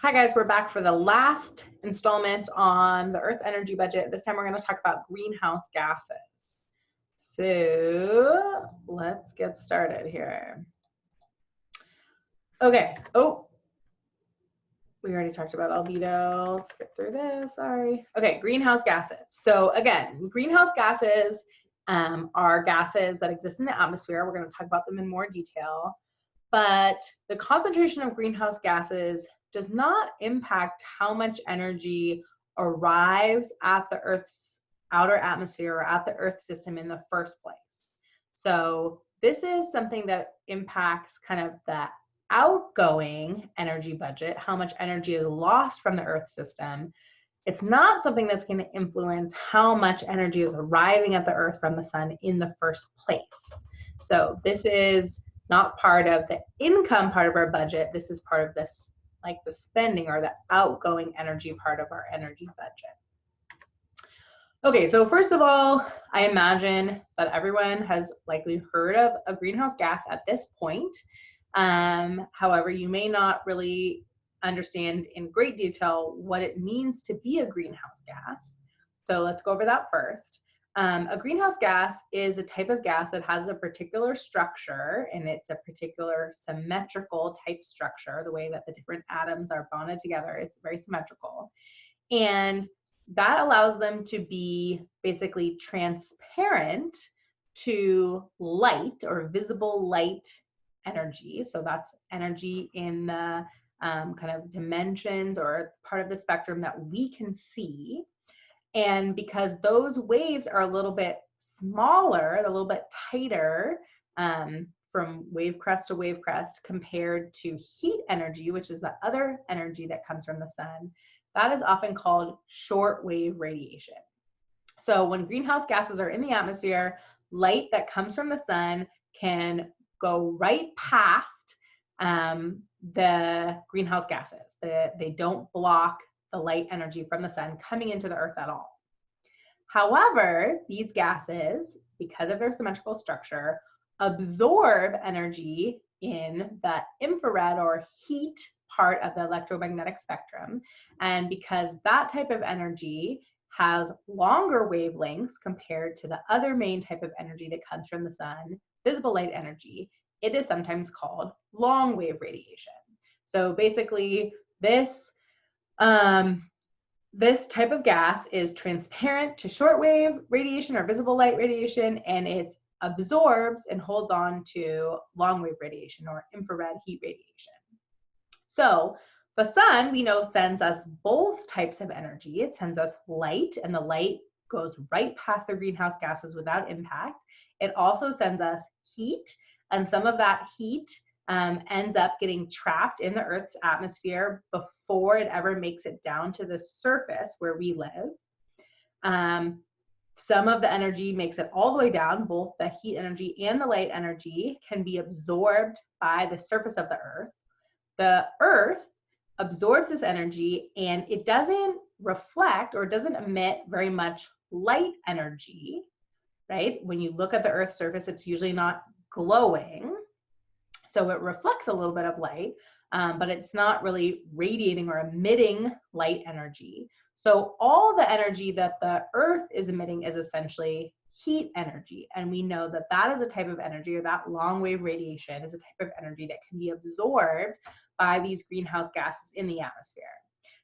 Hi guys, we're back for the last installment on the Earth energy budget. This time we're going to talk about greenhouse gases. So let's get started here. Okay, we already talked about albedo. Let's skip through this, sorry. Okay, greenhouse gases. So again, greenhouse gases are gases that exist in the atmosphere. We're going to talk about them in more detail. But the concentration of greenhouse gases does not impact how much energy arrives at the Earth's outer atmosphere or at the Earth system in the first place. So this is something that impacts kind of the outgoing energy budget, how much energy is lost from the Earth system. It's not something that's going to influence how much energy is arriving at the Earth from the sun in the first place. So this is not part of the income part of our budget. This is part of this, like the spending or the outgoing energy part of our energy budget. Okay, so first of all, I imagine that everyone has likely heard of a greenhouse gas at this point. However, you may not really understand in great detail what it means to be a greenhouse gas. So let's go over that first. A greenhouse gas is a type of gas that has a particular structure, and it's a particular symmetrical type structure. The way that the different atoms are bonded together is very symmetrical. And that allows them to be basically transparent to light or visible light energy. So that's energy in the kind of dimensions or part of the spectrum that we can see. And because those waves are a little bit smaller, a little bit tighter from wave crest to wave crest compared to heat energy, which is the other energy that comes from the sun, that is often called short wave radiation. So when greenhouse gases are in the atmosphere, light that comes from the sun can go right past the greenhouse gases. They don't block the light energy from the sun coming into the Earth at all. However, these gases, because of their symmetrical structure, absorb energy in the infrared or heat part of the electromagnetic spectrum. And because that type of energy has longer wavelengths compared to the other main type of energy that comes from the sun, visible light energy, it is sometimes called long wave radiation. So basically, this type of gas is transparent to shortwave radiation or visible light radiation, and it absorbs and holds on to long wave radiation or infrared heat radiation. So the sun, we know, sends us both types of energy. It sends us light, and the light goes right past the greenhouse gases without impact. It also sends us heat, and some of that heat ends up getting trapped in the Earth's atmosphere before it ever makes it down to the surface where we live. Some of the energy makes it all the way down. Both the heat energy and the light energy can be absorbed by the surface of the Earth. The Earth absorbs this energy, and it doesn't reflect or doesn't emit very much light energy, right? When you look at the Earth's surface, it's usually not glowing. So it reflects a little bit of light, but it's not really radiating or emitting light energy. So all the energy that the Earth is emitting is essentially heat energy. And we know that that is a type of energy, or that long wave radiation is a type of energy that can be absorbed by these greenhouse gases in the atmosphere.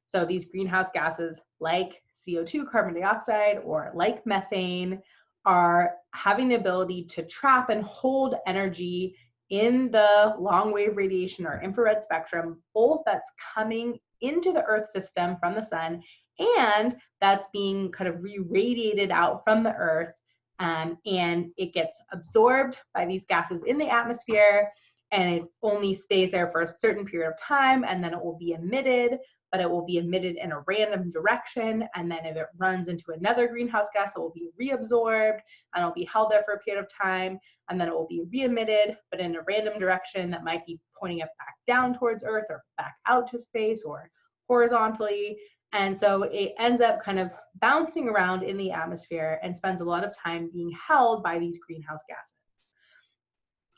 So these greenhouse gases like CO2, carbon dioxide, or like methane are having the ability to trap and hold energy in the long wave radiation or infrared spectrum, both that's coming into the Earth system from the sun and that's being kind of re-radiated out from the Earth, and it gets absorbed by these gases in the atmosphere, and it only stays there for a certain period of time, and then it will be emitted, but it will be emitted in a random direction, and then if it runs into another greenhouse gas, it will be reabsorbed, and it'll be held there for a period of time, and then it will be re-emitted, but in a random direction that might be pointing it back down towards Earth or back out to space or horizontally. And so it ends up kind of bouncing around in the atmosphere and spends a lot of time being held by these greenhouse gases.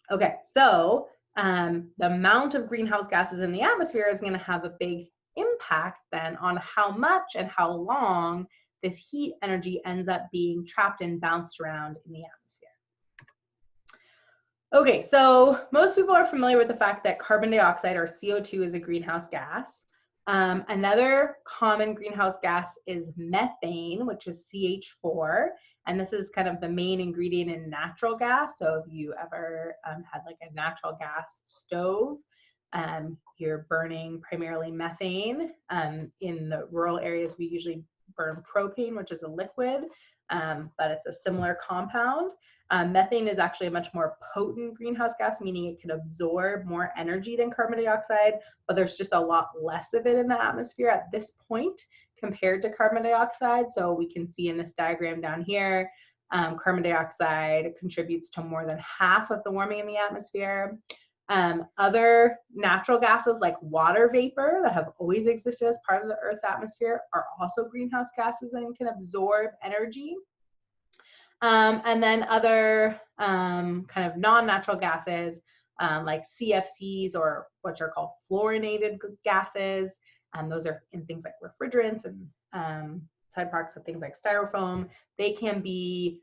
Okay, so the amount of greenhouse gases in the atmosphere is going to have a big impact then on how much and how long this heat energy ends up being trapped and bounced around in the atmosphere. Okay, so most people are familiar with the fact that carbon dioxide, or CO2, is a greenhouse gas. Another common greenhouse gas is methane, which is CH4, and this is kind of the main ingredient in natural gas. So if you ever had like a natural gas stove, you're burning primarily methane. In the rural areas, we usually burn propane, which is a liquid, but it's a similar compound. Methane is actually a much more potent greenhouse gas, meaning it can absorb more energy than carbon dioxide, but there's just a lot less of it in the atmosphere at this point compared to carbon dioxide. So we can see in this diagram down here, carbon dioxide contributes to more than half of the warming in the atmosphere. Other natural gases like water vapor that have always existed as part of the Earth's atmosphere are also greenhouse gases and can absorb energy. And then other kind of non-natural gases like CFCs, or which are called fluorinated gases. Those are in things like refrigerants and side products of things like styrofoam. They can be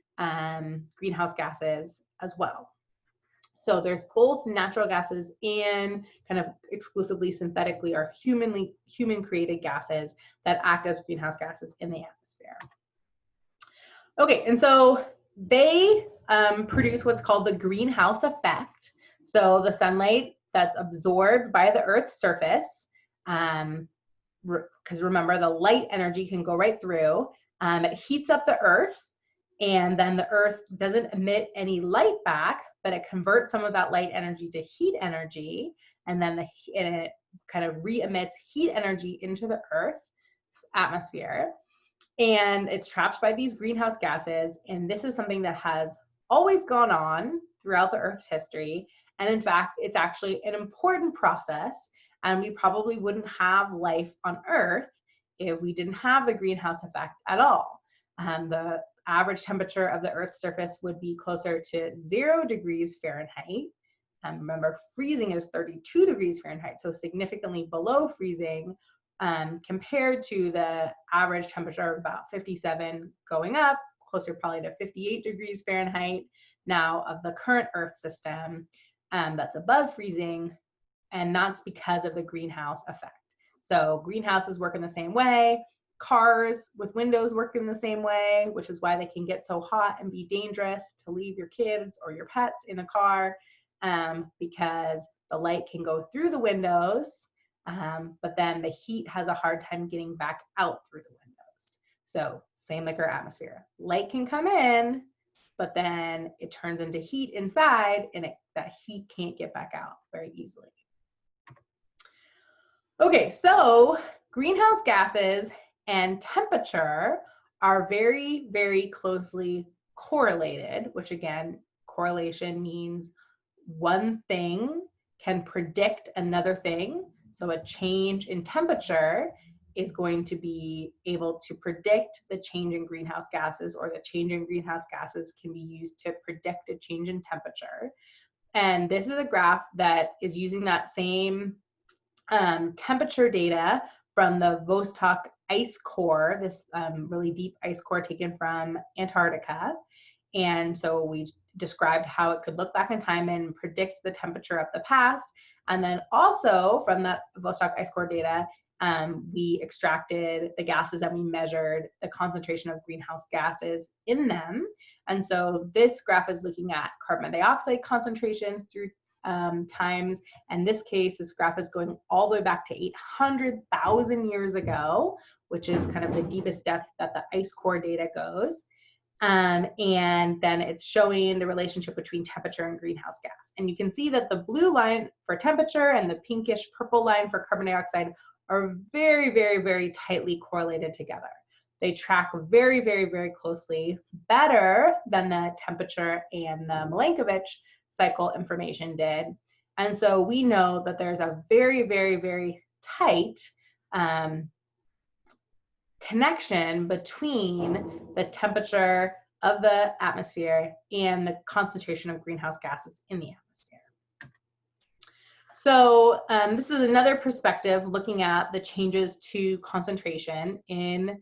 greenhouse gases as well. So there's both natural gases and kind of exclusively synthetically or human created gases that act as greenhouse gases in the atmosphere. Okay, and so they produce what's called the greenhouse effect. So the sunlight that's absorbed by the Earth's surface, because remember, the light energy can go right through, it heats up the Earth, and then the Earth doesn't emit any light back, but it converts some of that light energy to heat energy, and then it kind of re-emits heat energy into the Earth's atmosphere. And it's trapped by these greenhouse gases. And this is something that has always gone on throughout the Earth's history. And in fact, it's actually an important process. And we probably wouldn't have life on Earth if we didn't have the greenhouse effect at all. The average temperature of the Earth's surface would be closer to 0 degrees Fahrenheit. Remember, freezing is 32 degrees Fahrenheit, so significantly below freezing. Compared to the average temperature of about 57 going up, closer probably to 58 degrees Fahrenheit now of the current Earth system that's above freezing, and that's because of the greenhouse effect. So greenhouses work in the same way, cars with windows work in the same way, which is why they can get so hot and be dangerous to leave your kids or your pets in a car, because the light can go through the windows, but then the heat has a hard time getting back out through the windows. So same like our atmosphere. Light can come in, but then it turns into heat inside, and that heat can't get back out very easily. Okay, so greenhouse gases and temperature are very, very closely correlated, which again, correlation means one thing can predict another thing. So a change in temperature is going to be able to predict the change in greenhouse gases, or the change in greenhouse gases can be used to predict a change in temperature. And this is a graph that is using that same temperature data from the Vostok ice core, this really deep ice core taken from Antarctica. And so we described how it could look back in time and predict the temperature of the past. And then also from that Vostok ice core data, we extracted the gases and we measured the concentration of greenhouse gases in them. And so this graph is looking at carbon dioxide concentrations through times. And in this case, this graph is going all the way back to 800,000 years ago, which is kind of the deepest depth that the ice core data goes. And then it's showing the relationship between temperature and greenhouse gas. And you can see that the blue line for temperature and the pinkish purple line for carbon dioxide are very, very, very tightly correlated together. They track very, very, very closely, better than the temperature and the Milankovitch cycle information did. And so we know that there's a very, very, very tight connection between the temperature of the atmosphere and the concentration of greenhouse gases in the atmosphere. So this is another perspective looking at the changes to concentration in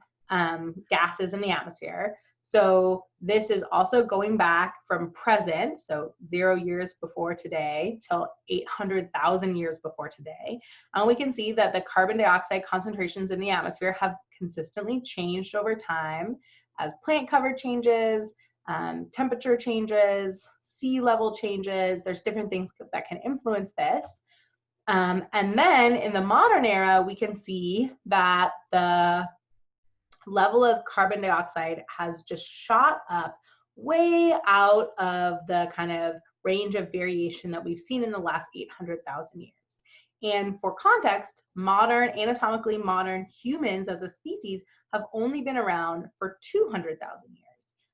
gases in the atmosphere. So this is also going back from present, so 0 years before today, till 800,000 years before today. And we can see that the carbon dioxide concentrations in the atmosphere have consistently changed over time as plant cover changes, temperature changes, sea level changes. There's different things that can influence this. And then in the modern era, we can see that the level of carbon dioxide has just shot up way out of the kind of range of variation that we've seen in the last 800,000 years. And for context, anatomically modern humans as a species have only been around for 200,000 years.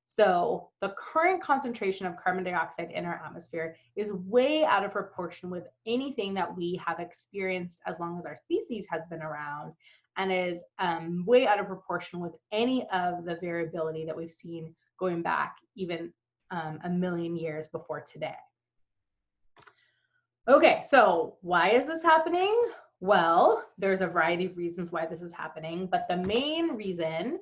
So the current concentration of carbon dioxide in our atmosphere is way out of proportion with anything that we have experienced as long as our species has been around, and is way out of proportion with any of the variability that we've seen going back even 1 million years before today. Okay, so why is this happening? Well, there's a variety of reasons why this is happening, but the main reason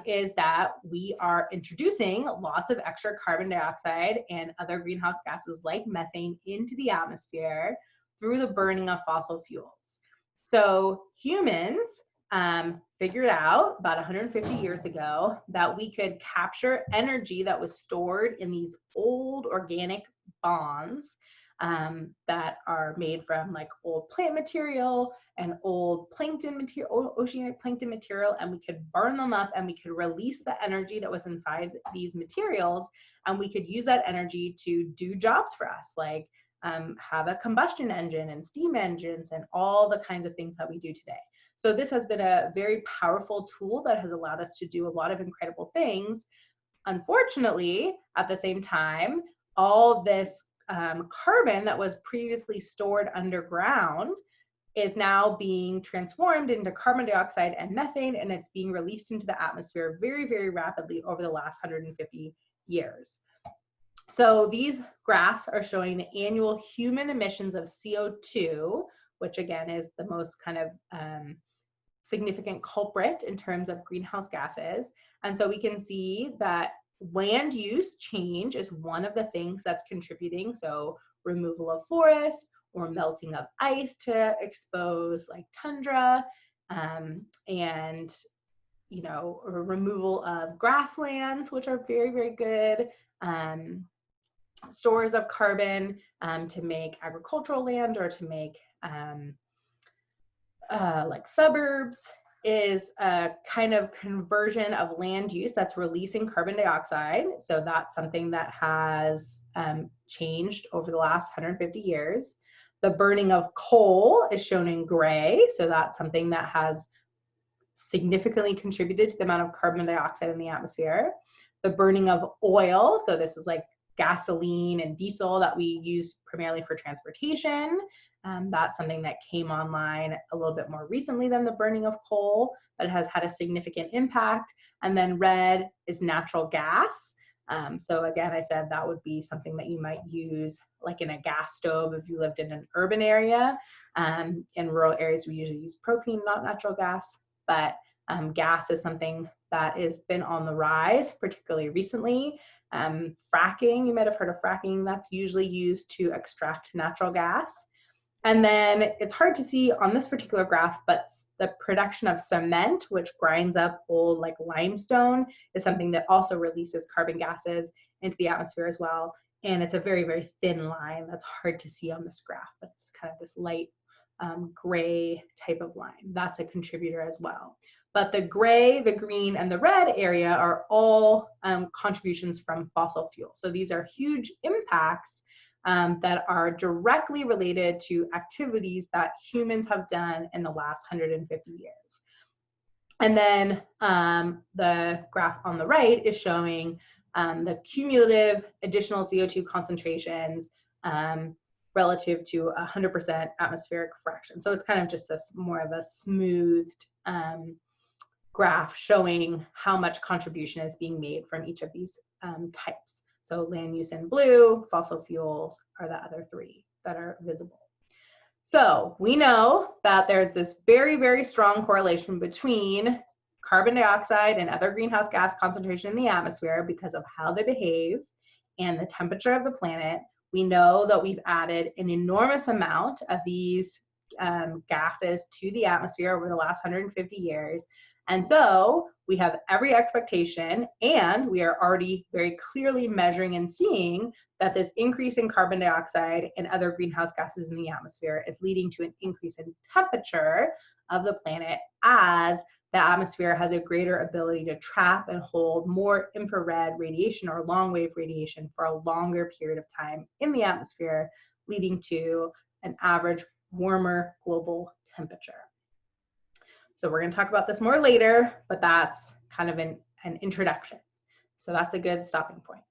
is that we are introducing lots of extra carbon dioxide and other greenhouse gases like methane into the atmosphere through the burning of fossil fuels. So humans figured out about 150 years ago that we could capture energy that was stored in these old organic bonds that are made from like old plant material and old plankton material, old oceanic plankton material, and we could burn them up and we could release the energy that was inside these materials, and we could use that energy to do jobs for us, like have a combustion engine and steam engines and all the kinds of things that we do today. So this has been a very powerful tool that has allowed us to do a lot of incredible things. Unfortunately, at the same time, all this carbon that was previously stored underground is now being transformed into carbon dioxide and methane, and it's being released into the atmosphere very, very rapidly over the last 150 years. So these graphs are showing the annual human emissions of CO2, which again is the most kind of significant culprit in terms of greenhouse gases. And so we can see that land use change is one of the things that's contributing. So removal of forest or melting of ice to expose like tundra, and removal of grasslands, which are very, very good stores of carbon to make agricultural land or to make like suburbs, is a kind of conversion of land use that's releasing carbon dioxide. So that's something that has changed over the last 150 years. The burning of coal is shown in gray. So that's something that has significantly contributed to the amount of carbon dioxide in the atmosphere. The burning of oil, so this is like gasoline and diesel that we use primarily for transportation. That's something that came online a little bit more recently than the burning of coal, but it has had a significant impact. And then red is natural gas. So again, I said that would be something that you might use like in a gas stove if you lived in an urban area. In rural areas, we usually use propane, not natural gas, but gas is something that has been on the rise, particularly recently. Fracking, you might have heard of fracking, that's usually used to extract natural gas. And then it's hard to see on this particular graph, but the production of cement, which grinds up old like limestone, is something that also releases carbon gases into the atmosphere as well. And it's a very, very thin line that's hard to see on this graph, but it's kind of this light gray type of line. That's a contributor as well. But the gray, the green, and the red area are all contributions from fossil fuel. So these are huge impacts that are directly related to activities that humans have done in the last 150 years. And then the graph on the right is showing the cumulative additional CO2 concentrations relative to 100% atmospheric fraction. So it's kind of just this more of a smoothed graph showing how much contribution is being made from each of these types. So land use in blue, fossil fuels are the other three that are visible. So we know that there's this very, very strong correlation between carbon dioxide and other greenhouse gas concentration in the atmosphere because of how they behave and the temperature of the planet. We know that we've added an enormous amount of these gases to the atmosphere over the last 150 years. And so we have every expectation, and we are already very clearly measuring and seeing that this increase in carbon dioxide and other greenhouse gases in the atmosphere is leading to an increase in temperature of the planet as the atmosphere has a greater ability to trap and hold more infrared radiation or long wave radiation for a longer period of time in the atmosphere, leading to an average warmer global temperature. So we're going to talk about this more later, but that's kind of an introduction. So that's a good stopping point.